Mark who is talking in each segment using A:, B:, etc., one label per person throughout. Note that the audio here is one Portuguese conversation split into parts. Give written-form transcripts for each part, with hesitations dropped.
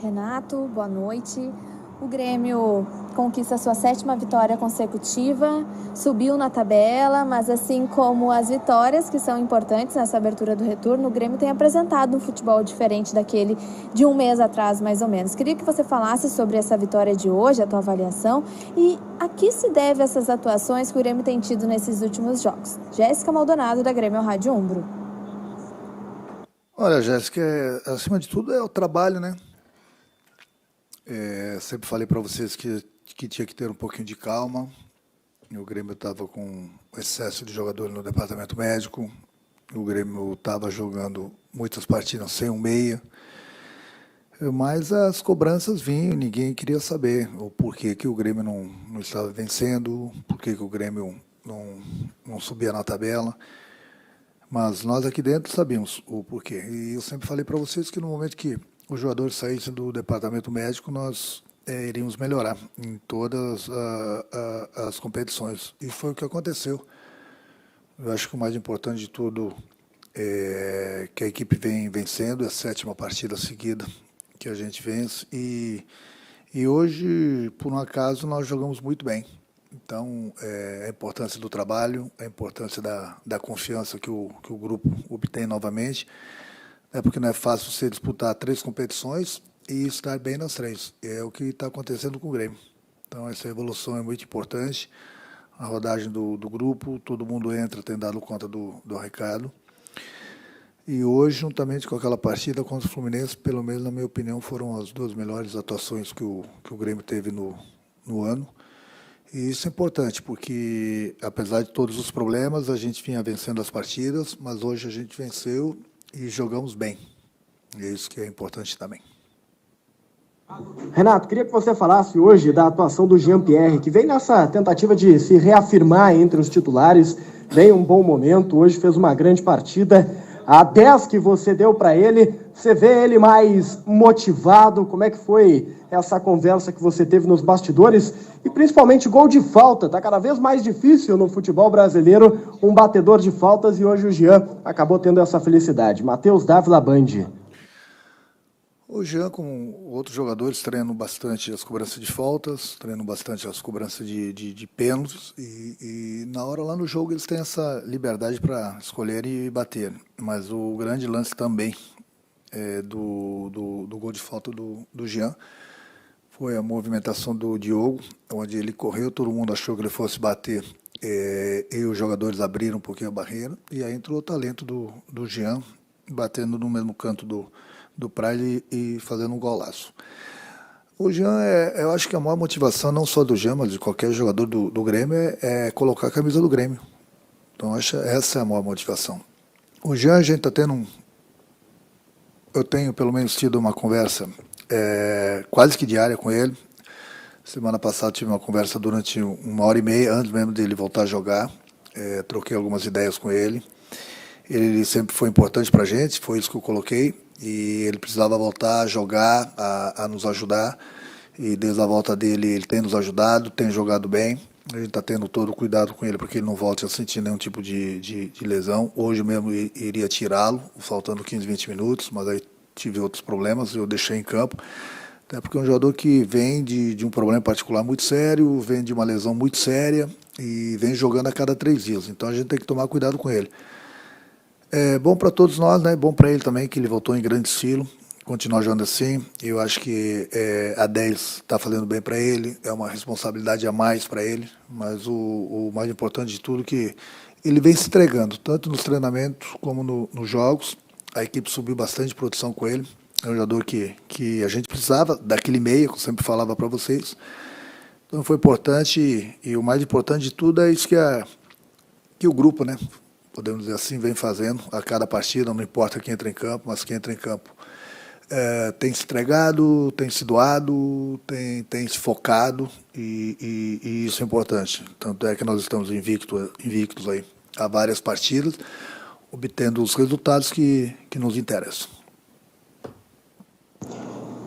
A: Renato, boa noite. O Grêmio conquista sua 7ª vitória consecutiva, subiu na tabela, mas assim como as vitórias que são importantes nessa abertura do retorno, o Grêmio tem apresentado um futebol diferente daquele de um mês atrás, mais ou menos. Queria que você falasse sobre essa vitória de hoje, a tua avaliação, e a que se deve essas atuações que o Grêmio tem tido nesses últimos jogos. Jéssica Maldonado, da Grêmio Rádio Umbro.
B: Olha, Jéssica, acima de tudo é o trabalho, né? Sempre falei para vocês que tinha que ter um pouquinho de calma. O Grêmio estava com excesso de jogadores no departamento médico. O Grêmio estava jogando muitas partidas sem um meia. Mas as cobranças vinham, ninguém queria saber o porquê que o Grêmio não estava vencendo, porquê que o Grêmio não subia na tabela. Mas nós aqui dentro sabíamos o porquê. E eu sempre falei para vocês que no momento que os jogadores saíssem do departamento médico, nós iríamos melhorar em todas as competições. E foi o que aconteceu. Eu acho que o mais importante de tudo é que a equipe vem vencendo, é a 7ª partida seguida que a gente vence. E hoje, por um acaso, nós jogamos muito bem. Então, a importância do trabalho, a importância da confiança que o grupo obtém novamente, porque não é fácil você disputar 3 competições e estar bem nas 3. É o que está acontecendo com o Grêmio. Então, essa evolução é muito importante. A rodagem do grupo, todo mundo entra, tem dado conta do recado. E hoje, juntamente com aquela partida contra o Fluminense, pelo menos na minha opinião, foram as 2 melhores atuações que o Grêmio teve no ano. E isso é importante, porque apesar de todos os problemas, a gente vinha vencendo as partidas, mas hoje a gente venceu e jogamos bem. E é isso que é importante também.
C: Renato, queria que você falasse hoje da atuação do Jean-Pierre, que vem nessa tentativa de se reafirmar entre os titulares, vem um bom momento, hoje fez uma grande partida. A 10 que você deu para ele, você vê ele mais motivado? Como é que foi essa conversa que você teve nos bastidores? E principalmente gol de falta, tá cada vez mais difícil no futebol brasileiro, um batedor de faltas, e hoje o Jean acabou tendo essa felicidade. Matheus Dávila, Band.
B: O Jean, com outros jogadores, treinam bastante as cobranças de faltas, treinam bastante as cobranças de pênaltis, e na hora lá no jogo eles têm essa liberdade para escolher e bater. Mas o grande lance também do gol de falta do Jean foi a movimentação do Diogo, onde ele correu, todo mundo achou que ele fosse bater, e os jogadores abriram um pouquinho a barreira, e aí entrou o talento do Jean, batendo no mesmo canto do Praia e fazendo um golaço. O Jean, eu acho que a maior motivação, não só do Jean, mas de qualquer jogador do Grêmio, é colocar a camisa do Grêmio. Então, acho que essa é a maior motivação. O Jean, a gente está tendo eu tenho pelo menos tido uma conversa quase que diária com ele. Semana passada tive uma conversa durante 1h30, antes mesmo dele voltar a jogar. Troquei algumas ideias com ele. Ele sempre foi importante para a gente, foi isso que eu coloquei. E ele precisava voltar a jogar, a nos ajudar, e desde a volta dele ele tem nos ajudado, tem jogado bem. A gente está tendo todo o cuidado com ele para que ele não volte a sentir nenhum tipo de lesão. Hoje mesmo iria tirá-lo, faltando 15, 20 minutos, mas aí tive outros problemas, eu deixei em campo. Até porque é um jogador que vem de um problema particular muito sério, vem de uma lesão muito séria e vem jogando a cada 3 dias. Então a gente tem que tomar cuidado com ele. É bom para todos nós, né? Bom para ele também, que ele voltou em grande estilo, continuar jogando assim. Eu acho que a 10 está fazendo bem para ele, é uma responsabilidade a mais para ele, mas o mais importante de tudo é que ele vem se entregando, tanto nos treinamentos como nos jogos. A equipe subiu bastante de produção com ele, é um jogador que a gente precisava daquele meio, que eu sempre falava para vocês. Então foi importante, e o mais importante de tudo é isso que o grupo, né? Podemos dizer assim, vem fazendo a cada partida, não importa quem entra em campo, mas quem entra em campo tem se entregado, tem se doado, tem se focado, e isso é importante. Tanto é que nós estamos invictos aí há várias partidas, obtendo os resultados que nos interessam.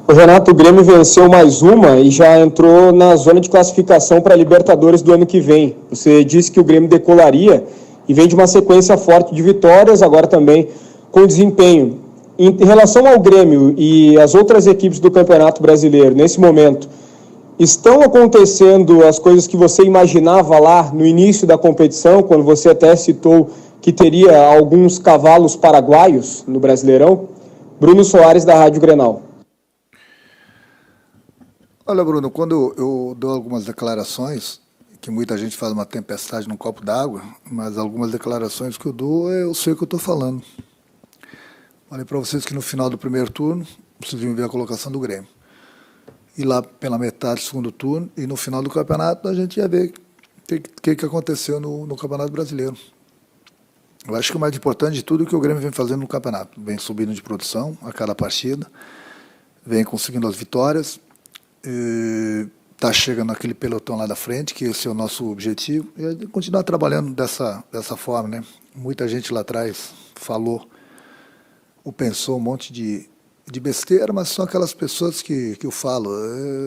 C: O Renato, o Grêmio venceu mais uma e já entrou na zona de classificação para a Libertadores do ano que vem. Você disse que o Grêmio decolaria e vem de uma sequência forte de vitórias, agora também com desempenho. Em relação ao Grêmio e as outras equipes do Campeonato Brasileiro, nesse momento, estão acontecendo as coisas que você imaginava lá no início da competição, quando você até citou que teria alguns cavalos paraguaios no Brasileirão? Bruno Soares, da Rádio Grenal.
B: Olha, Bruno, quando eu dou algumas declarações, que muita gente faz uma tempestade num copo d'água, mas algumas declarações que eu dou, eu sei o que eu estou falando. Falei para vocês que no final do primeiro turno, vocês iam ver a colocação do Grêmio. E lá pela metade do segundo turno, e no final do campeonato, a gente ia ver o que aconteceu no Campeonato Brasileiro. Eu acho que o mais importante de tudo é o que o Grêmio vem fazendo no campeonato. Vem subindo de produção a cada partida, vem conseguindo as vitórias, está chegando naquele pelotão lá da frente, que esse é o nosso objetivo, e continuar trabalhando dessa forma, né? Muita gente lá atrás falou ou pensou um monte de besteira, mas são aquelas pessoas que eu falo,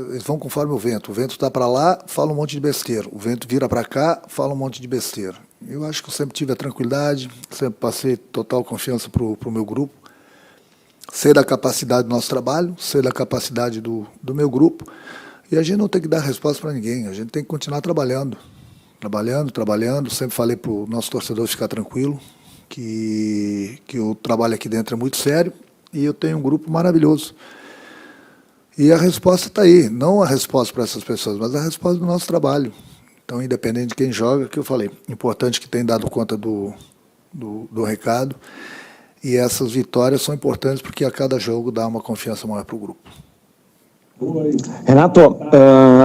B: eles vão conforme o vento está para lá, fala um monte de besteira, o vento vira para cá, fala um monte de besteira. Eu acho que eu sempre tive a tranquilidade, sempre passei total confiança para o meu grupo, sei da capacidade do nosso trabalho, sei da capacidade do meu grupo, e a gente não tem que dar resposta para ninguém, a gente tem que continuar trabalhando, sempre falei para o nosso torcedor ficar tranquilo, que o trabalho aqui dentro é muito sério, e eu tenho um grupo maravilhoso. E a resposta está aí, não a resposta para essas pessoas, mas a resposta do nosso trabalho. Então, independente de quem joga, que eu falei, importante que tem dado conta do recado, e essas vitórias são importantes porque a cada jogo dá uma confiança maior para o grupo.
C: Renato,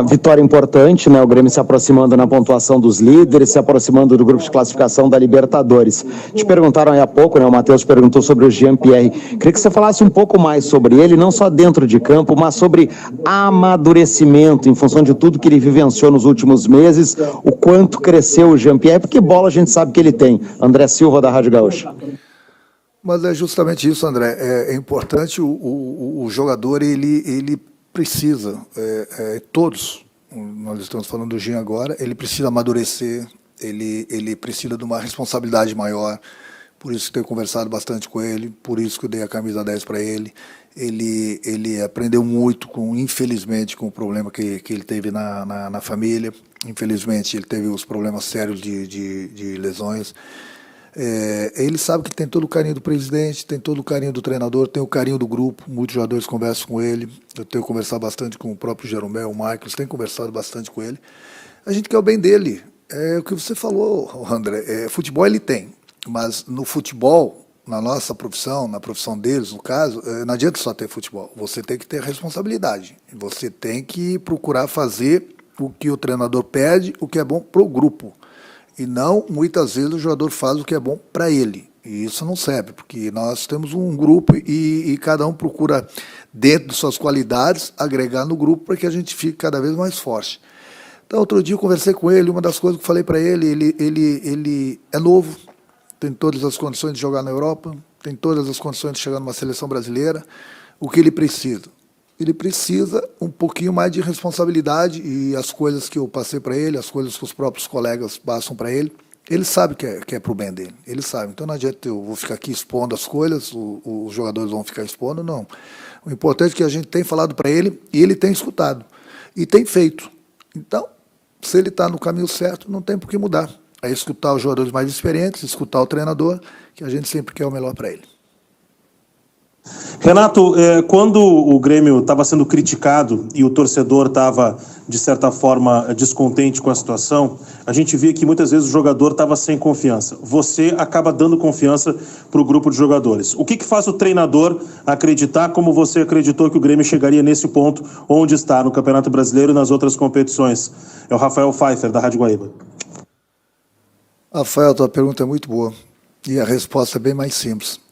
C: vitória importante, né? O Grêmio se aproximando na pontuação dos líderes, se aproximando do grupo de classificação da Libertadores. Te perguntaram aí há pouco, né? O Matheus perguntou sobre o Jean-Pierre. Queria que você falasse um pouco mais sobre ele, não só dentro de campo, mas sobre amadurecimento, em função de tudo que ele vivenciou nos últimos meses, o quanto cresceu o Jean-Pierre, porque bola a gente sabe que ele tem. André Silva, da Rádio Gaúcha.
B: Mas é justamente isso, André. É importante o jogador, ele precisa, todos, nós estamos falando do Jean agora, ele precisa amadurecer, ele precisa de uma responsabilidade maior, por isso que tenho conversado bastante com ele, por isso que eu dei a camisa 10 para ele. Ele aprendeu muito, infelizmente, com o problema que ele teve na família, infelizmente ele teve os problemas sérios de lesões. Ele sabe que tem todo o carinho do presidente, tem todo o carinho do treinador, tem o carinho do grupo, muitos jogadores conversam com ele, eu tenho conversado bastante com o próprio Jeromel, o Marcos, tenho conversado bastante com ele. A gente quer o bem dele, é o que você falou, André, futebol ele tem, mas no futebol, na nossa profissão, na profissão deles, no caso, não adianta só ter futebol, você tem que ter responsabilidade, você tem que procurar fazer o que o treinador pede, o que é bom para o grupo. E não, muitas vezes, o jogador faz o que é bom para ele. E isso não serve, porque nós temos um grupo e cada um procura, dentro de suas qualidades, agregar no grupo para que a gente fique cada vez mais forte. Então, outro dia eu conversei com ele, uma das coisas que eu falei para ele é novo, tem todas as condições de jogar na Europa, tem todas as condições de chegar numa seleção brasileira. O que ele precisa? Ele precisa um pouquinho mais de responsabilidade e as coisas que eu passei para ele, as coisas que os próprios colegas passam para ele sabe que é para o bem dele, ele sabe. Então não adianta eu vou ficar aqui expondo as coisas, os jogadores vão ficar expondo, não. O importante é que a gente tem falado para ele e ele tem escutado e tem feito. Então, se ele está no caminho certo, não tem por que mudar. É escutar os jogadores mais experientes, escutar o treinador, que a gente sempre quer o melhor para ele.
D: Renato, quando o Grêmio estava sendo criticado e o torcedor estava, de certa forma, descontente com a situação, a gente via que muitas vezes o jogador estava sem confiança. Você acaba dando confiança para o grupo de jogadores. O que faz o treinador acreditar como você acreditou que o Grêmio chegaria nesse ponto onde está no Campeonato Brasileiro e nas outras competições? É o Rafael Pfeiffer, da Rádio Guaíba.
B: Rafael, tua pergunta é muito boa e a resposta é bem mais simples.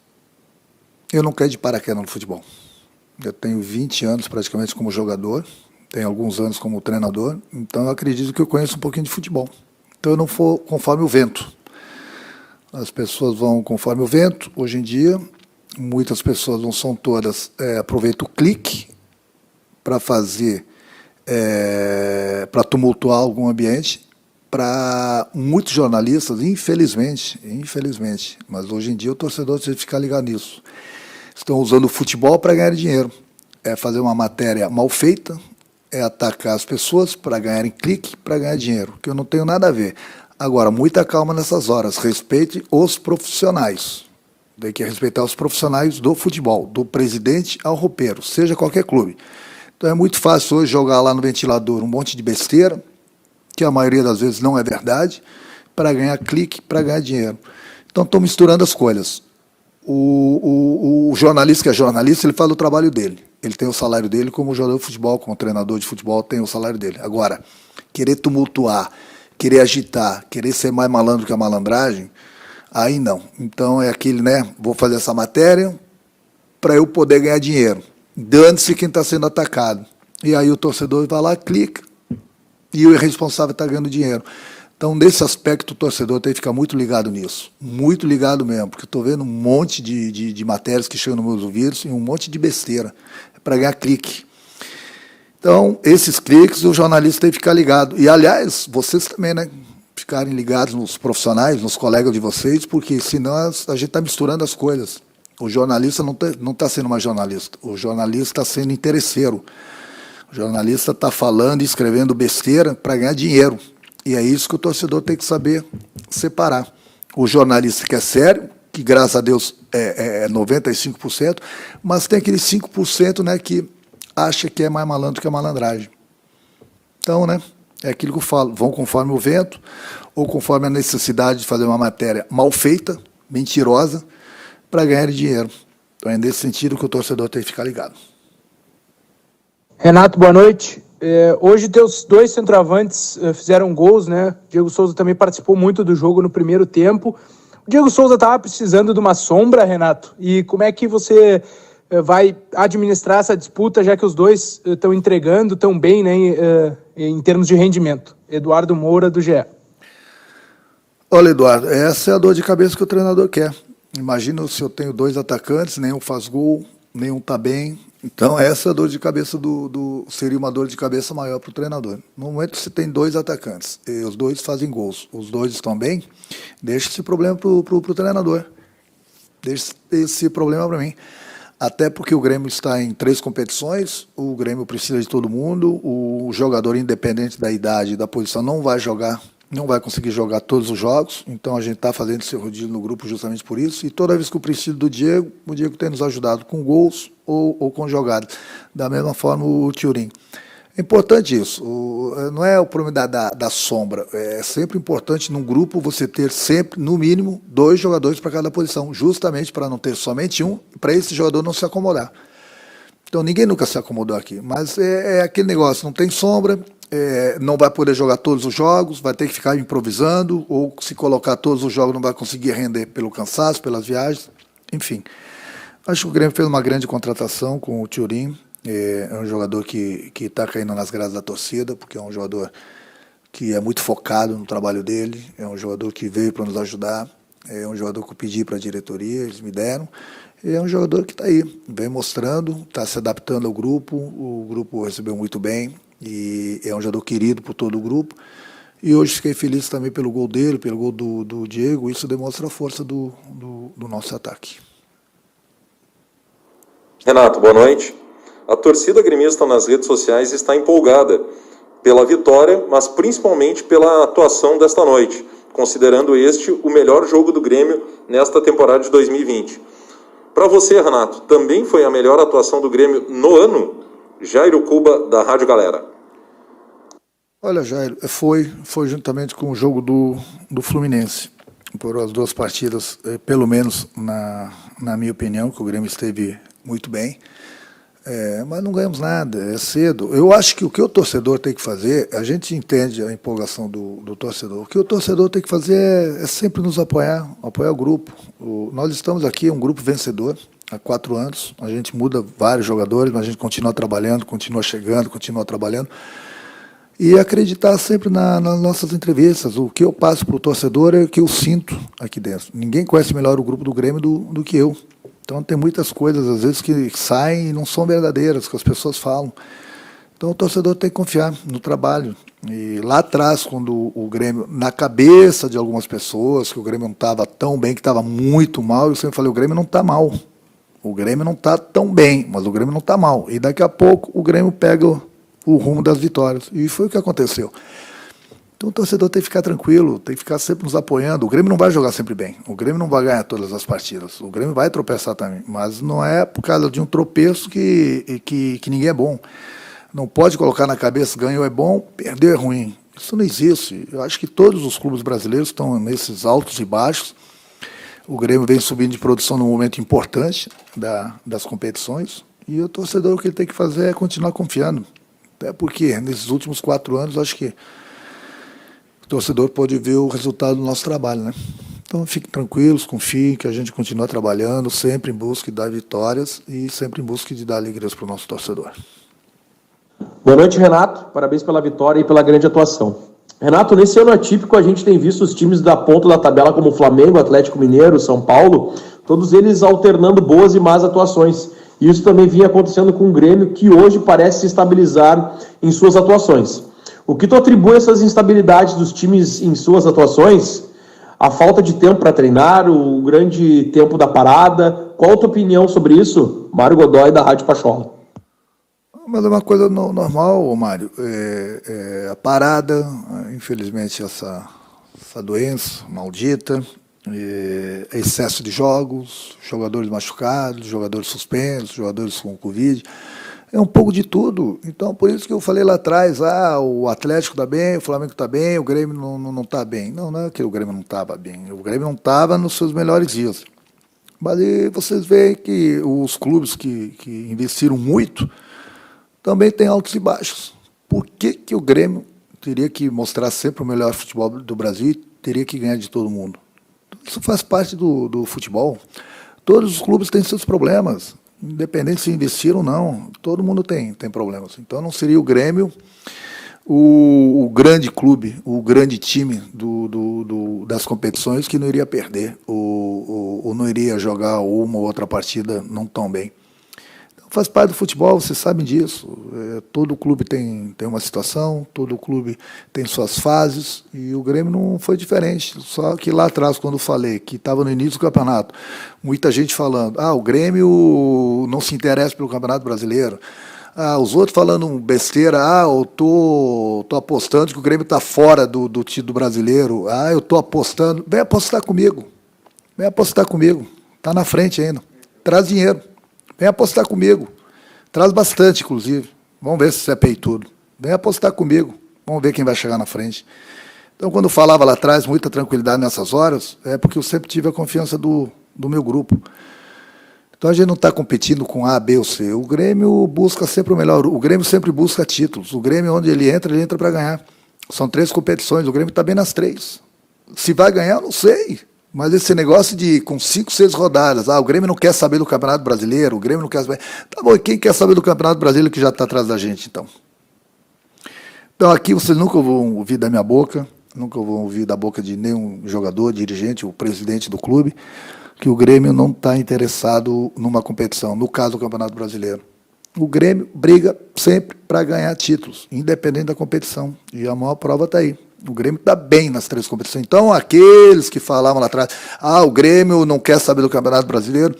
B: Eu não caí de paraquedas no futebol. Eu tenho 20 anos praticamente como jogador, tenho alguns anos como treinador, então eu acredito que eu conheço um pouquinho de futebol. Então eu não vou conforme o vento. As pessoas vão conforme o vento. Hoje em dia, muitas pessoas, não são todas, aproveitam o clique para fazer, para tumultuar algum ambiente. Para muitos jornalistas, infelizmente, mas hoje em dia o torcedor precisa ficar ligado nisso. estão usando o futebol para ganhar dinheiro. É fazer uma matéria mal feita, é atacar as pessoas para ganharem clique, para ganhar dinheiro, que eu não tenho nada a ver. Agora, muita calma nessas horas, respeite os profissionais. Tem que respeitar os profissionais do futebol, do presidente ao roupeiro, seja qualquer clube. Então é muito fácil hoje jogar lá no ventilador um monte de besteira, que a maioria das vezes não é verdade, para ganhar clique, para ganhar dinheiro. Então estão misturando as coisas. O jornalista que é jornalista, ele faz o trabalho dele. Ele tem o salário dele como jogador de futebol, como treinador de futebol, tem o salário dele. Agora, querer tumultuar, querer agitar, querer ser mais malandro que a malandragem, aí não. Então é aquele, né, vou fazer essa matéria para eu poder ganhar dinheiro. Dane-se quem está sendo atacado. E aí o torcedor vai lá, clica, e o irresponsável está ganhando dinheiro. Então, nesse aspecto, o torcedor tem que ficar muito ligado nisso. Muito ligado mesmo, porque eu estou vendo um monte de matérias que chegam nos meus ouvidos e um monte de besteira para ganhar clique. Então, esses cliques, o jornalista tem que ficar ligado. E, aliás, vocês também, né? Ficarem ligados nos profissionais, nos colegas de vocês, porque senão a gente está misturando as coisas. O jornalista não está sendo mais jornalista. O jornalista está sendo interesseiro. O jornalista está falando e escrevendo besteira para ganhar dinheiro. E é isso que o torcedor tem que saber separar. O jornalista que é sério, que graças a Deus é 95%, mas tem aqueles 5%, né, que acha que é mais malandro que a malandragem. Então, né, é aquilo que eu falo, vão conforme o vento, ou conforme a necessidade de fazer uma matéria mal feita, mentirosa, para ganhar dinheiro. Então é nesse sentido que o torcedor tem que ficar ligado.
E: Renato, boa noite. Hoje teus dois centroavantes fizeram gols, né? O Diego Souza também participou muito do jogo no primeiro tempo. O Diego Souza estava precisando de uma sombra, Renato, e como é que você vai administrar essa disputa, já que os dois estão entregando tão bem, né, em termos de rendimento? Eduardo Moura, do GE.
B: Olha, Eduardo, essa é a dor de cabeça que o treinador quer. Imagina se eu tenho dois atacantes, nenhum faz gol, nenhum está bem. Então, essa é a dor de cabeça seria uma dor de cabeça maior para o treinador. No momento que você tem dois atacantes, e os dois fazem gols, os dois estão bem, deixa esse problema para o treinador. Deixa esse problema para mim. Até porque o Grêmio está em 3 competições, o Grêmio precisa de todo mundo, o jogador, independente da idade e da posição, não vai conseguir jogar todos os jogos, então a gente está fazendo esse rodízio no grupo justamente por isso, e toda vez que eu preciso do Diego, o Diego tem nos ajudado com gols ou com jogadas. Da mesma forma o Thuram. É importante isso, não é o problema da sombra, é sempre importante num grupo você ter sempre, no mínimo, 2 jogadores para cada posição, justamente para não ter somente um, para esse jogador não se acomodar. Então ninguém nunca se acomodou aqui, mas é aquele negócio, não tem sombra, não vai poder jogar todos os jogos, vai ter que ficar improvisando, ou se colocar todos os jogos não vai conseguir render pelo cansaço, pelas viagens, enfim. Acho que o Grêmio fez uma grande contratação com o Thuram, é um jogador que está caindo nas graças da torcida, porque é um jogador que é muito focado no trabalho dele, é um jogador que veio para nos ajudar, é um jogador que eu pedi para a diretoria, eles me deram, e é um jogador que está aí, vem mostrando, está se adaptando ao grupo, o grupo recebeu muito bem, e é um jogador querido por todo o grupo, e hoje fiquei feliz também pelo gol dele, pelo gol do Diego, isso demonstra a força do nosso ataque.
F: Renato, boa noite. A torcida gremista nas redes sociais está empolgada pela vitória, mas principalmente pela atuação desta noite, considerando este o melhor jogo do Grêmio nesta temporada de 2020. Para você, Renato, também foi a melhor atuação do Grêmio no ano? Jairo Cuba, da Rádio Galera.
B: Olha, Jairo, foi juntamente com o jogo do Fluminense. Por as 2 partidas, pelo menos na minha opinião, que o Grêmio esteve muito bem. Mas não ganhamos nada, é cedo. Eu acho que o que o torcedor tem que fazer, a gente entende a empolgação do torcedor, o que o torcedor tem que fazer é sempre nos apoiar o grupo. Nós estamos aqui, um grupo vencedor, há 4 anos, a gente muda vários jogadores, mas a gente continua trabalhando, continua chegando, continua trabalhando, e acreditar sempre nas nossas entrevistas. O que eu passo para o torcedor é o que eu sinto aqui dentro. Ninguém conhece melhor o grupo do Grêmio do que eu. Então tem muitas coisas, às vezes, que saem e não são verdadeiras, que as pessoas falam. Então o torcedor tem que confiar no trabalho. E lá atrás, quando o Grêmio, na cabeça de algumas pessoas, que o Grêmio não estava tão bem, que estava muito mal, eu sempre falei, o Grêmio não está mal. O Grêmio não está tão bem, mas o Grêmio não está mal. E daqui a pouco o Grêmio pega o rumo das vitórias. E foi o que aconteceu. Então o torcedor tem que ficar tranquilo, tem que ficar sempre nos apoiando. O Grêmio não vai jogar sempre bem. O Grêmio não vai ganhar todas as partidas. O Grêmio vai tropeçar também. Mas não é por causa de um tropeço que ninguém é bom. Não pode colocar na cabeça, ganhou é bom, perdeu é ruim. Isso não existe. Eu acho que todos os clubes brasileiros estão nesses altos e baixos. O Grêmio vem subindo de produção num momento importante das competições. E o torcedor, o que ele tem que fazer é continuar confiando. Até porque nesses últimos 4 anos, acho que o torcedor pode ver o resultado do nosso trabalho, né? Então fiquem tranquilos, confiem que a gente continua trabalhando, sempre em busca de dar vitórias e sempre em busca de dar alegrias para o nosso torcedor.
G: Boa noite, Renato. Parabéns pela vitória e pela grande atuação. Renato, nesse ano atípico a gente tem visto os times da ponta da tabela como Flamengo, Atlético Mineiro, São Paulo, todos eles alternando boas e más atuações. E isso também vinha acontecendo com o Grêmio, que hoje parece se estabilizar em suas atuações. O que tu atribui essas instabilidades dos times em suas atuações? A falta de tempo para treinar, o grande tempo da parada? Qual a tua opinião sobre isso? Mário Godoy, da Rádio Pachola.
B: Mas é uma coisa normal, Mário. A parada, infelizmente, essa doença maldita, excesso de jogos, jogadores machucados, jogadores suspensos, jogadores com Covid. É um pouco de tudo. Então, por isso que eu falei lá atrás, o Atlético está bem, o Flamengo está bem, o Grêmio não está bem. Não é que o Grêmio não estava bem. O Grêmio não estava nos seus melhores dias. Mas aí vocês veem que os clubes que investiram muito também têm altos e baixos. Por que o Grêmio teria que mostrar sempre o melhor futebol do Brasil e teria que ganhar de todo mundo? Isso faz parte do futebol. Todos os clubes têm seus problemas. Independente se investiram ou não, todo mundo tem problemas. Então não seria o Grêmio o grande clube, o grande time das competições que não iria perder ou não iria jogar uma ou outra partida não tão bem. Então, faz parte do futebol, vocês sabem disso. Todo clube tem uma situação, todo clube tem suas fases e o Grêmio não foi diferente. Só que lá atrás, quando eu falei que estava no início do campeonato, muita gente falando, o Grêmio não se interessa pelo Campeonato Brasileiro. Os outros falando besteira, eu tô apostando que o Grêmio está fora do título brasileiro. Eu tô apostando. Vem apostar comigo. Está na frente ainda. Traz dinheiro. Vem apostar comigo. Traz bastante, inclusive. Vamos ver se você é peitudo. Vem apostar comigo. Vamos ver quem vai chegar na frente. Então, quando eu falava lá atrás, muita tranquilidade nessas horas, é porque eu sempre tive a confiança do meu grupo. Então a gente não está competindo com A, B ou C. O Grêmio busca sempre o melhor. O Grêmio sempre busca títulos. O Grêmio, onde ele entra para ganhar. São 3 competições. O Grêmio está bem nas 3. Se vai ganhar, eu não sei. Mas esse negócio de com 5, 6 rodadas, o Grêmio não quer saber do Campeonato Brasileiro, o Grêmio não quer saber. Tá bom, e quem quer saber do Campeonato Brasileiro que já está atrás da gente, então? Então aqui vocês nunca vão ouvir da minha boca, nunca vão ouvir da boca de nenhum jogador, dirigente, o presidente do clube, que o Grêmio não está interessado numa competição, no caso do Campeonato Brasileiro. O Grêmio briga sempre para ganhar títulos, independente da competição. E a maior prova está aí. O Grêmio está bem nas 3 competições. Então, aqueles que falavam lá atrás, o Grêmio não quer saber do Campeonato Brasileiro,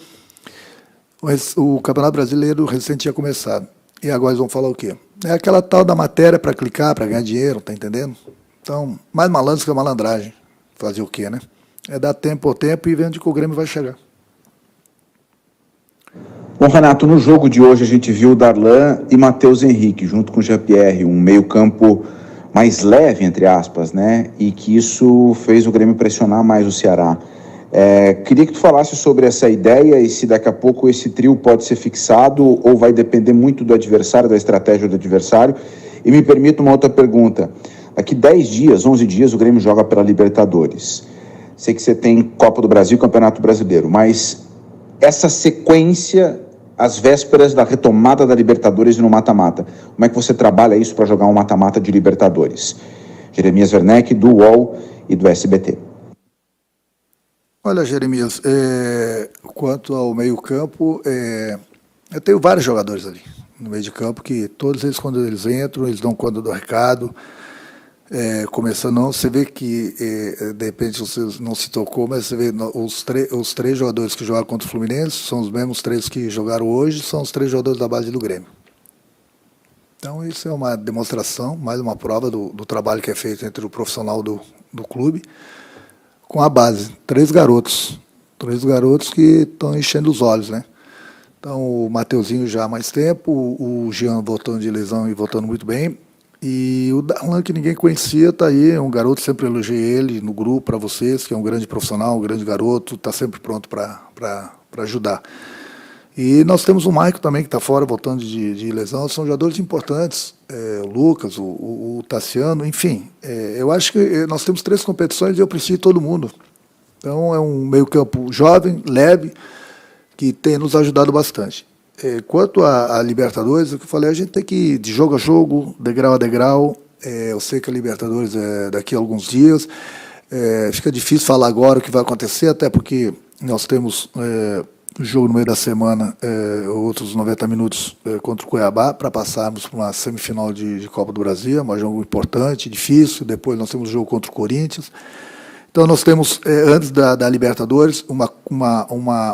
B: o Campeonato Brasileiro recente tinha começado. E agora eles vão falar o quê? É aquela tal da matéria para clicar, para ganhar dinheiro, tá entendendo? Então, mais malandro que a malandragem. Fazer o quê, né? É dar tempo ao tempo e ver onde que o Grêmio vai chegar.
H: Bom, Renato, no jogo de hoje a gente viu o Darlan e Matheus Henrique, junto com o Jean-Pierre, um meio-campo mais leve, entre aspas, né? E que isso fez o Grêmio pressionar mais o Ceará. Queria que tu falasse sobre essa ideia e se daqui a pouco esse trio pode ser fixado ou vai depender muito do adversário, da estratégia do adversário. E me permita uma outra pergunta. Daqui 10 dias, 11 dias, o Grêmio joga pela Libertadores. Sei que você tem Copa do Brasil e Campeonato Brasileiro, mas essa sequência, às vésperas da retomada da Libertadores e no mata-mata, como é que você trabalha isso para jogar um mata-mata de Libertadores? Jeremias Werneck, do UOL e do SBT.
B: Olha, Jeremias, quanto ao meio-campo, eu tenho vários jogadores ali no meio de campo que todos eles, quando eles entram, eles dão conta do recado. começando não, você vê que, de repente você não se tocou, mas você vê os três jogadores que jogaram contra o Fluminense são os mesmos três que jogaram hoje, são os três jogadores da base do Grêmio. Então isso é uma demonstração, mais uma prova do trabalho que é feito entre o profissional do clube com a base. Três garotos que estão enchendo os olhos, né? Então o Mateuzinho já há mais tempo, o Jean voltando de lesão e voltando muito bem, e o Darlan, que ninguém conhecia, está aí, é um garoto, sempre elogiei ele no grupo para vocês, que é um grande profissional, um grande garoto, está sempre pronto para ajudar. E nós temos o Maicon também, que está fora, voltando de lesão, são jogadores importantes, o Lucas, o Tassiano, enfim. Eu acho que nós temos 3 competições e eu preciso de todo mundo. Então é um meio-campo jovem, leve, que tem nos ajudado bastante. Quanto a Libertadores, o que eu falei, a gente tem que ir de jogo a jogo, degrau a degrau. Eu sei que a Libertadores é daqui a alguns dias. Fica difícil falar agora o que vai acontecer, até porque nós temos o jogo no meio da semana, outros 90 minutos contra o Cuiabá, para passarmos para uma semifinal de Copa do Brasil, um jogo importante, difícil. Depois nós temos o jogo contra o Corinthians. Então nós temos, antes da Libertadores,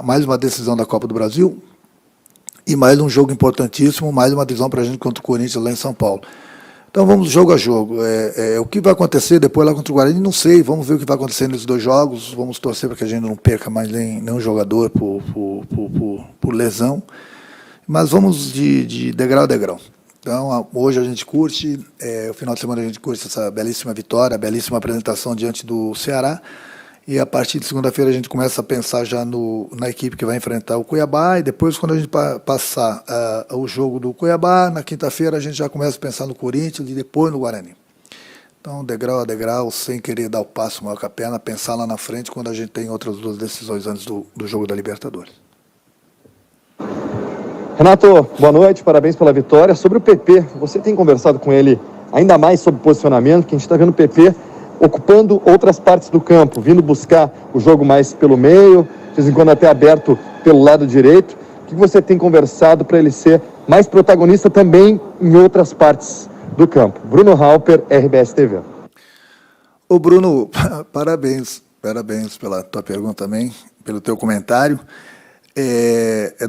B: mais uma decisão da Copa do Brasil, e mais um jogo importantíssimo, mais uma decisão para a gente contra o Corinthians lá em São Paulo. Então vamos jogo a jogo. O que vai acontecer depois lá contra o Guarani, não sei, vamos ver o que vai acontecer nesses 2 jogos, vamos torcer para que a gente não perca mais nenhum jogador por lesão, mas vamos de degrau a degrau. Então hoje a gente curte, o final de semana a gente curte essa belíssima vitória, belíssima apresentação diante do Ceará, e a partir de segunda-feira a gente começa a pensar já na equipe que vai enfrentar o Cuiabá, e depois, quando a gente passar o jogo do Cuiabá, na quinta-feira a gente já começa a pensar no Corinthians e depois no Guarani. Então, degrau a degrau, sem querer dar o passo maior que a perna, pensar lá na frente quando a gente tem outras 2 decisões antes do jogo da Libertadores.
I: Renato, boa noite, parabéns pela vitória. Sobre o PP, você tem conversado com ele ainda mais sobre posicionamento, que a gente está vendo o PP ocupando outras partes do campo, vindo buscar o jogo mais pelo meio, de vez em quando até aberto pelo lado direito. O que você tem conversado para ele ser mais protagonista também em outras partes do campo? Bruno Halper, RBS TV.
B: Ô Bruno, parabéns pela tua pergunta também, pelo teu comentário.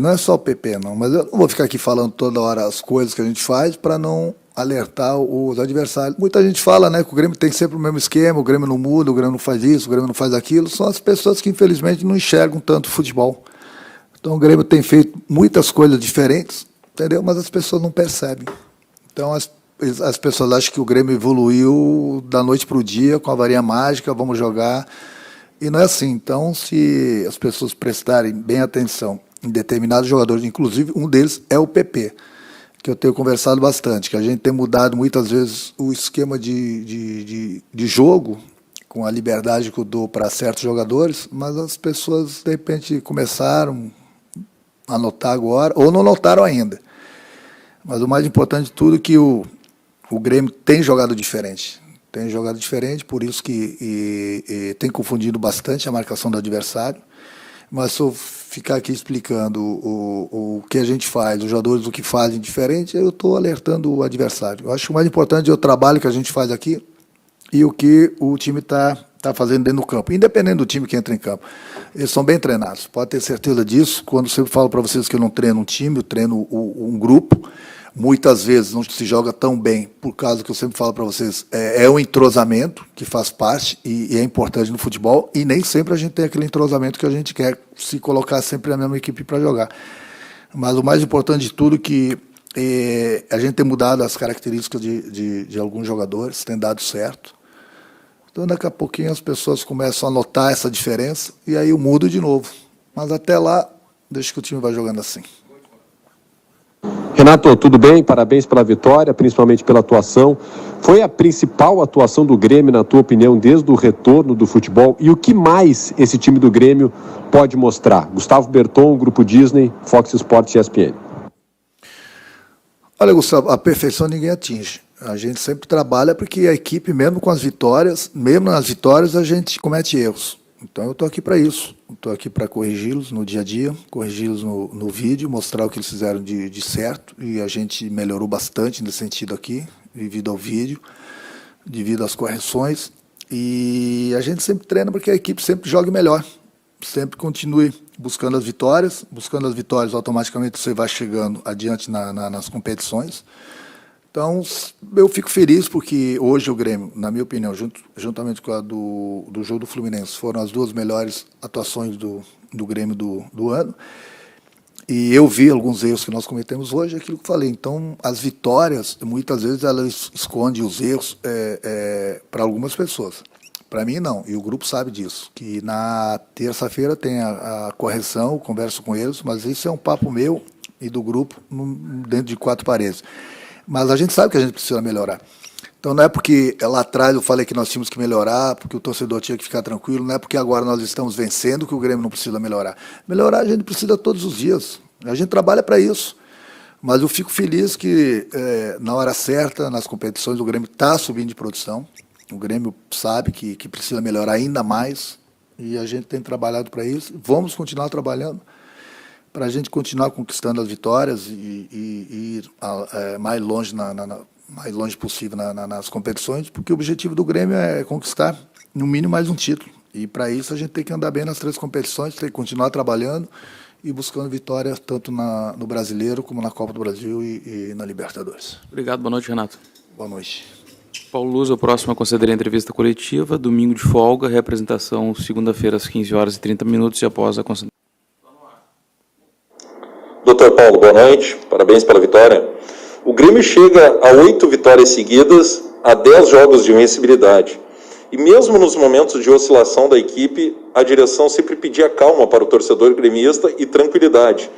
B: Não é só o PP não, mas eu não vou ficar aqui falando toda hora as coisas que a gente faz para não alertar os adversários. Muita gente fala, né, que o Grêmio tem sempre o mesmo esquema, o Grêmio não muda, o Grêmio não faz isso, o Grêmio não faz aquilo. São as pessoas que infelizmente não enxergam tanto futebol. Então o Grêmio tem feito muitas coisas diferentes, entendeu? Mas as pessoas não percebem. Então as pessoas acham que o Grêmio evoluiu da noite para o dia com a varinha mágica, vamos jogar. E não é assim. Então, se as pessoas prestarem bem atenção em determinados jogadores, inclusive um deles é o PP, que eu tenho conversado bastante, que a gente tem mudado muitas vezes o esquema de jogo, com a liberdade que eu dou para certos jogadores, mas as pessoas, de repente, começaram a notar agora, ou não notaram ainda. Mas o mais importante de tudo é que o Grêmio tem jogado diferente. Tem jogado diferente, por isso que tem confundido bastante a marcação do adversário. Mas se eu ficar aqui explicando o que a gente faz, os jogadores o que fazem diferente, eu estou alertando o adversário. Eu acho que o mais importante é o trabalho que a gente faz aqui e o que o time está fazendo dentro do campo. Independente do time que entra em campo. Eles são bem treinados, pode ter certeza disso. Quando eu sempre falo para vocês que eu não treino um time, eu treino um grupo. Muitas vezes não se joga tão bem, por causa que eu sempre falo para vocês, é um entrosamento que faz parte e é importante no futebol, e nem sempre a gente tem aquele entrosamento que a gente quer se colocar sempre na mesma equipe para jogar. Mas o mais importante de tudo é que a gente tem mudado as características de alguns jogadores, tem dado certo. Então daqui a pouquinho as pessoas começam a notar essa diferença e aí eu mudo de novo. Mas até lá, deixa que o time vai jogando assim.
I: Renato, tudo bem? Parabéns pela vitória, principalmente pela atuação. Foi a principal atuação do Grêmio, na tua opinião, desde o retorno do futebol? E o que mais esse time do Grêmio pode mostrar? Gustavo Berton, Grupo Disney, Fox Sports e ESPN.
B: Olha, Gustavo, a perfeição ninguém atinge. A gente sempre trabalha porque a equipe, mesmo com as vitórias, mesmo nas vitórias, a gente comete erros. Então eu estou aqui para isso. Estou aqui para corrigi-los no dia a dia, corrigi-los no vídeo, mostrar o que eles fizeram de certo. E a gente melhorou bastante nesse sentido aqui, devido ao vídeo. devido às correções. E a gente sempre treina para que a equipe sempre jogue melhor, sempre continue buscando as vitórias. Buscando as vitórias, automaticamente você vai chegando adiante nas competições. Então, eu fico feliz porque hoje o Grêmio, na minha opinião, juntamente com a do jogo do Fluminense, foram as duas melhores atuações do Grêmio do ano. E eu vi alguns erros que nós cometemos hoje, aquilo que eu falei. Então, as vitórias, muitas vezes, elas escondem os erros para algumas pessoas. Para mim, não. E o grupo sabe disso. Que na terça-feira tem a correção, eu converso com eles, mas isso é um papo meu e do grupo dentro de quatro paredes. Mas a gente sabe que a gente precisa melhorar. Então, não é porque lá atrás eu falei que nós tínhamos que melhorar, porque o torcedor tinha que ficar tranquilo, não é porque agora nós estamos vencendo que o Grêmio não precisa melhorar. Melhorar a gente precisa todos os dias. A gente trabalha para isso. Mas eu fico feliz que, na hora certa, nas competições, o Grêmio está subindo de produção. O Grêmio sabe que precisa melhorar ainda mais. E a gente tem trabalhado para isso. Vamos continuar trabalhando para a gente continuar conquistando as vitórias e ir mais longe mais longe possível nas competições, porque o objetivo do Grêmio é conquistar, no mínimo, mais um título. E, para isso, a gente tem que andar bem nas três competições, tem que continuar trabalhando e buscando vitórias tanto no Brasileiro como na Copa do Brasil e na Libertadores.
J: Obrigado, boa noite, Renato.
B: Boa noite.
J: Paulo Luz, o próximo a conceder a entrevista coletiva, domingo de folga, representação segunda-feira às 15h30 e após a concentração.
F: Doutor Paulo, boa noite, parabéns pela vitória. O Grêmio chega a 8 vitórias seguidas, a 10 jogos de invencibilidade. E mesmo nos momentos de oscilação da equipe, a direção sempre pedia calma para o torcedor gremista e tranquilidade.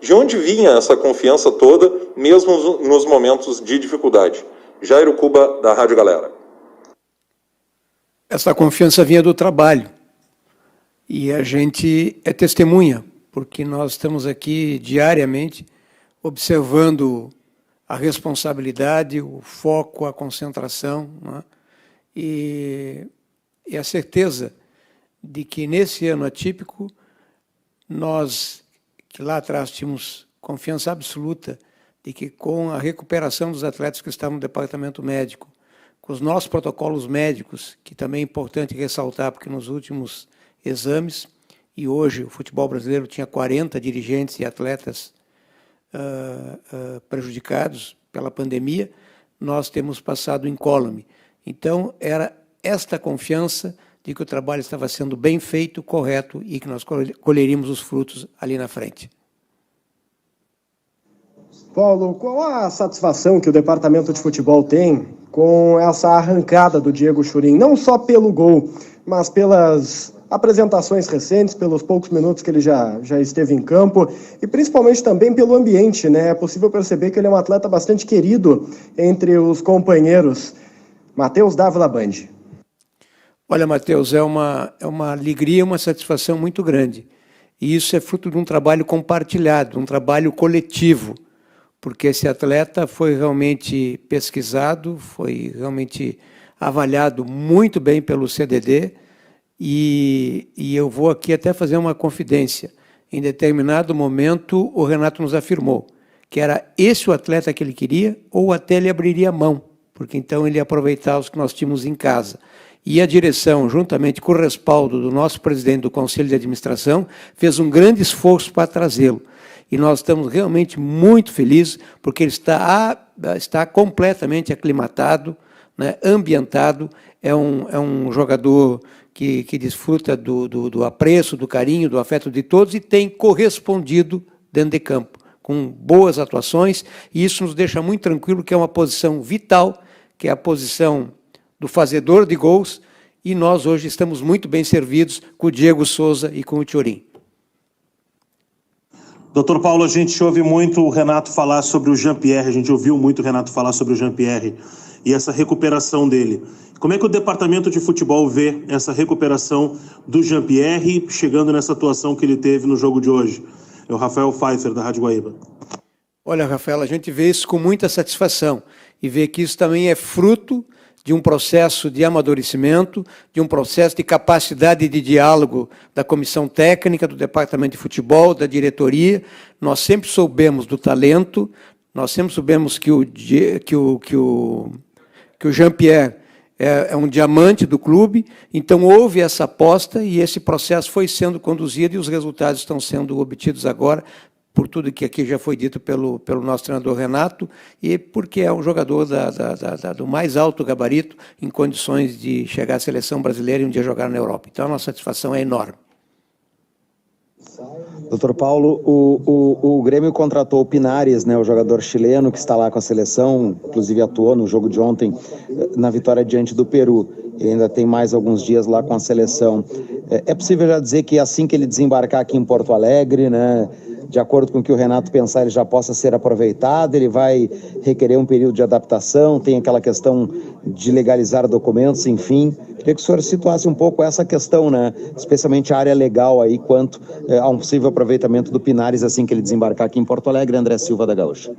F: De onde vinha essa confiança toda, mesmo nos momentos de dificuldade? Jairo Cuba, da Rádio Galera.
K: Essa confiança vinha do trabalho. E a gente é testemunha, porque nós estamos aqui diariamente observando a responsabilidade, o foco, a concentração, né? E a certeza de que nesse ano atípico, nós, que lá atrás tínhamos confiança absoluta de que com a recuperação dos atletas que estavam no departamento médico, com os nossos protocolos médicos, que também é importante ressaltar, porque nos últimos exames, e hoje o futebol brasileiro tinha 40 dirigentes e atletas prejudicados pela pandemia, nós temos passado incólume. Então, era esta confiança de que o trabalho estava sendo bem feito, correto, e que nós colheríamos os frutos ali na frente.
C: Paulo, qual a satisfação que o departamento de futebol tem com essa arrancada do Diego Churin? Não só pelo gol, mas pelas apresentações recentes, pelos poucos minutos que ele já esteve em campo e principalmente também pelo ambiente, né? É possível perceber que ele é um atleta bastante querido entre os companheiros. Matheus Dávila, Band.
K: Olha, Matheus, é uma alegria, uma satisfação muito grande. E isso é fruto de um trabalho compartilhado, um trabalho coletivo, porque esse atleta foi realmente pesquisado, foi realmente avaliado muito bem pelo CDD, e eu vou aqui até fazer uma confidência. Em determinado momento, o Renato nos afirmou que era esse o atleta que ele queria, ou até ele abriria a mão, porque então ele ia aproveitar os que nós tínhamos em casa. E a direção, juntamente com o respaldo do nosso presidente do Conselho de Administração, fez um grande esforço para trazê-lo. E nós estamos realmente muito felizes, porque ele está completamente aclimatado, né, ambientado, é um jogador que desfruta do apreço, do carinho, do afeto de todos e tem correspondido dentro de campo, com boas atuações, e isso nos deixa muito tranquilo, que é uma posição vital, que é a posição do fazedor de gols, e nós hoje estamos muito bem servidos com o Diego Souza e com o Thurin.
D: Doutor Paulo, a gente ouve muito o Renato falar sobre o Jean-Pierre, a gente ouviu muito o Renato falar sobre o Jean-Pierre e essa recuperação dele. Como é que o departamento de futebol vê essa recuperação do Jean-Pierre chegando nessa atuação que ele teve no jogo de hoje? É o Rafael Pfeiffer, da Rádio Guaíba.
K: Olha, Rafael, a gente vê isso com muita satisfação e vê que isso também é fruto de um processo de amadurecimento, de um processo de capacidade de diálogo da comissão técnica, do departamento de futebol, da diretoria. Nós sempre soubemos do talento, nós sempre soubemos que o Jean-Pierre é um diamante do clube, então houve essa aposta e esse processo foi sendo conduzido e os resultados estão sendo obtidos agora, por tudo que aqui já foi dito pelo nosso treinador Renato, e porque é um jogador do mais alto gabarito, em condições de chegar à seleção brasileira e um dia jogar na Europa. Então a nossa satisfação é enorme.
L: Doutor Paulo, o Grêmio contratou o Pinares, né, o jogador chileno que está lá com a seleção, inclusive atuou no jogo de ontem na vitória diante do Peru. Ele ainda tem mais alguns dias lá com a seleção. É possível já dizer que assim que ele desembarcar aqui em Porto Alegre, né, de acordo com o que o Renato pensar, ele já possa ser aproveitado, ele vai requerer um período de adaptação, tem aquela questão de legalizar documentos, enfim. Queria que o senhor situasse um pouco essa questão, né, especialmente a área legal aí, quanto a um possível aproveitamento do Pinares assim que ele desembarcar aqui em Porto Alegre. André Silva, da Gaúcha.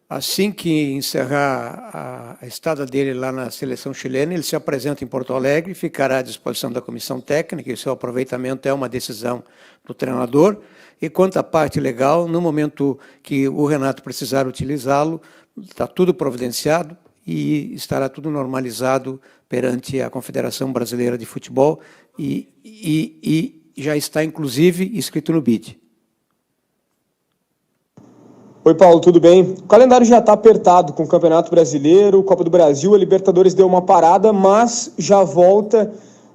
K: Assim que encerrar a estada dele lá na seleção chilena, ele se apresenta em Porto Alegre, ficará à disposição da comissão técnica, e seu aproveitamento é uma decisão do treinador. E quanto à parte legal, no momento que o Renato precisar utilizá-lo, está tudo providenciado e estará tudo normalizado perante a Confederação Brasileira de Futebol e já está, inclusive, escrito no BID.
M: Oi, Paulo, tudo bem? O calendário já está apertado com o Campeonato Brasileiro, Copa do Brasil, a Libertadores deu uma parada, mas já volta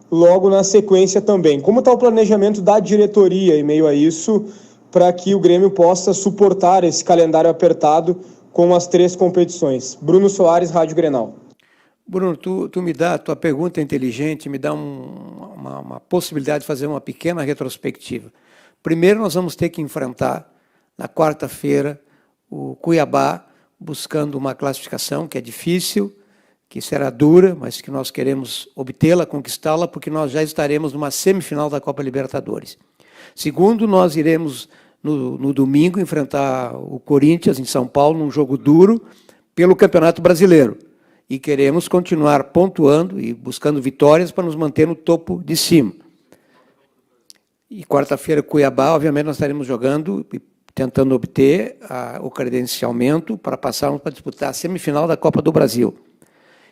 M: logo na sequência também. Como está o planejamento da diretoria em meio a isso, para que o Grêmio possa suportar esse calendário apertado com as 3 competições? Bruno Soares, Rádio Grenal.
K: Bruno, tu me dá, tua pergunta é inteligente, me dá uma possibilidade de fazer uma pequena retrospectiva. Primeiro, nós vamos ter que enfrentar, na quarta-feira, o Cuiabá, buscando uma classificação que é difícil, que será dura, mas que nós queremos obtê-la, conquistá-la, porque nós já estaremos numa semifinal da Copa Libertadores. Segundo, nós iremos, no domingo, enfrentar o Corinthians, em São Paulo, num jogo duro, pelo Campeonato Brasileiro. E queremos continuar pontuando e buscando vitórias para nos manter no topo de cima. E quarta-feira, Cuiabá, obviamente, nós estaremos jogando e tentando obter o credenciamento para passarmos para disputar a semifinal da Copa do Brasil.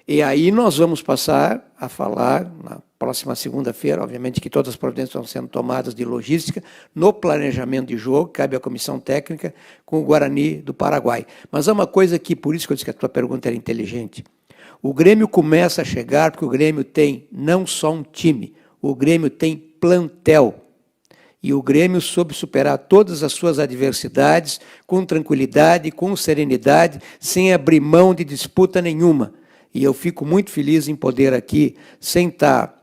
K: E aí nós vamos passar a falar, na próxima segunda-feira, obviamente que todas as providências estão sendo tomadas de logística, no planejamento de jogo, cabe à comissão técnica, com o Guarani do Paraguai. Mas há uma coisa que, por isso que eu disse que a tua pergunta era inteligente. O Grêmio começa a chegar, porque o Grêmio tem não só um time, o Grêmio tem plantel. E o Grêmio soube superar todas as suas adversidades com tranquilidade, com serenidade, sem abrir mão de disputa nenhuma. E eu fico muito feliz em poder aqui, sem estar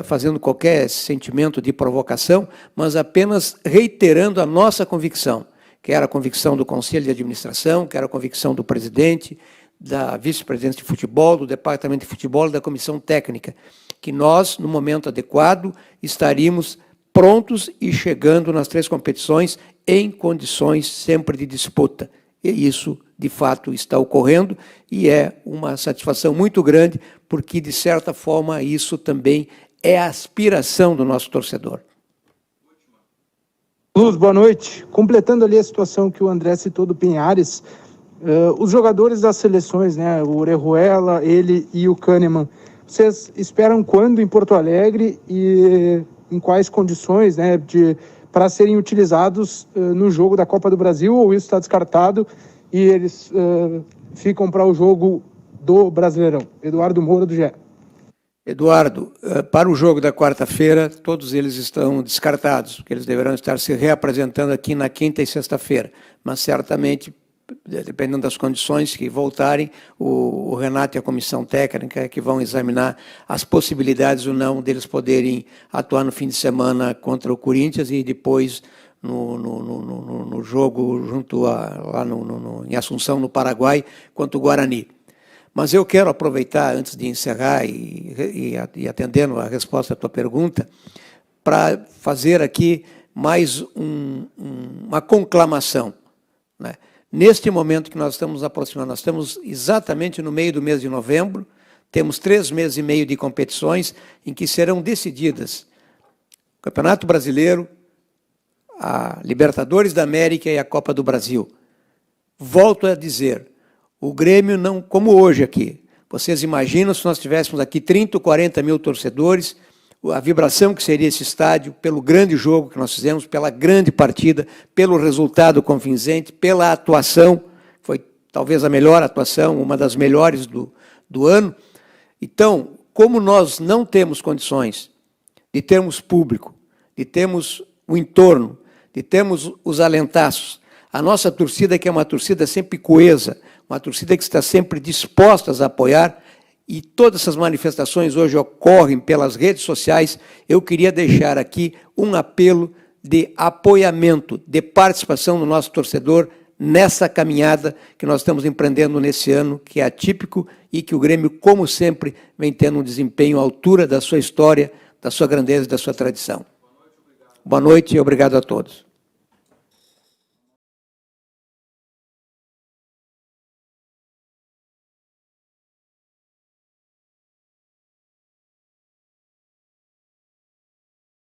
K: fazendo qualquer sentimento de provocação, mas apenas reiterando a nossa convicção, que era a convicção do Conselho de Administração, que era a convicção do presidente, da vice-presidência de futebol, do departamento de futebol e da comissão técnica, que nós, no momento adequado, estaríamos prontos e chegando nas 3 competições em condições sempre de disputa. E isso, de fato, está ocorrendo e é uma satisfação muito grande, porque, de certa forma, isso também é a aspiração do nosso torcedor.
E: Luz, boa noite. Completando ali a situação que o André citou do Pinares, os jogadores das seleções, né, o Orejuela, ele e o Kahneman, vocês esperam quando em Porto Alegre e em quais condições, né, para serem utilizados no jogo da Copa do Brasil, ou isso está descartado e eles ficam para o jogo do Brasileirão? Eduardo Moura, do GE.
K: Eduardo, para o jogo da quarta-feira, todos eles estão descartados, porque eles deverão estar se reapresentando aqui na quinta e sexta-feira, mas certamente, dependendo das condições que voltarem, o Renato e a comissão técnica que vão examinar as possibilidades ou não deles poderem atuar no fim de semana contra o Corinthians e depois no jogo junto lá em Assunção, no Paraguai, contra o Guarani. Mas eu quero aproveitar, antes de encerrar e atendendo a resposta à tua pergunta, para fazer aqui mais uma conclamação, né? Neste momento que nós estamos nos aproximando, nós estamos exatamente no meio do mês de novembro, temos 3 meses e meio de competições em que serão decididas o Campeonato Brasileiro, a Libertadores da América e a Copa do Brasil. Volto a dizer, o Grêmio não, como hoje aqui, Vocês imaginam se nós tivéssemos aqui 30 ou 40 mil torcedores, a vibração que seria esse estádio, pelo grande jogo que nós fizemos, pela grande partida, pelo resultado convincente, pela atuação, foi talvez a melhor atuação, uma das melhores do ano. Então, como nós não temos condições de termos público, de termos o entorno, de termos os alentaços, a nossa torcida, que é uma torcida sempre coesa, uma torcida que está sempre disposta a apoiar, e todas essas manifestações hoje ocorrem pelas redes sociais, eu queria deixar aqui um apelo de apoiamento, de participação do nosso torcedor nessa caminhada que nós estamos empreendendo nesse ano, que é atípico e que o Grêmio, como sempre, vem tendo um desempenho à altura da sua história, da sua grandeza e da sua tradição. Boa noite e obrigado a todos.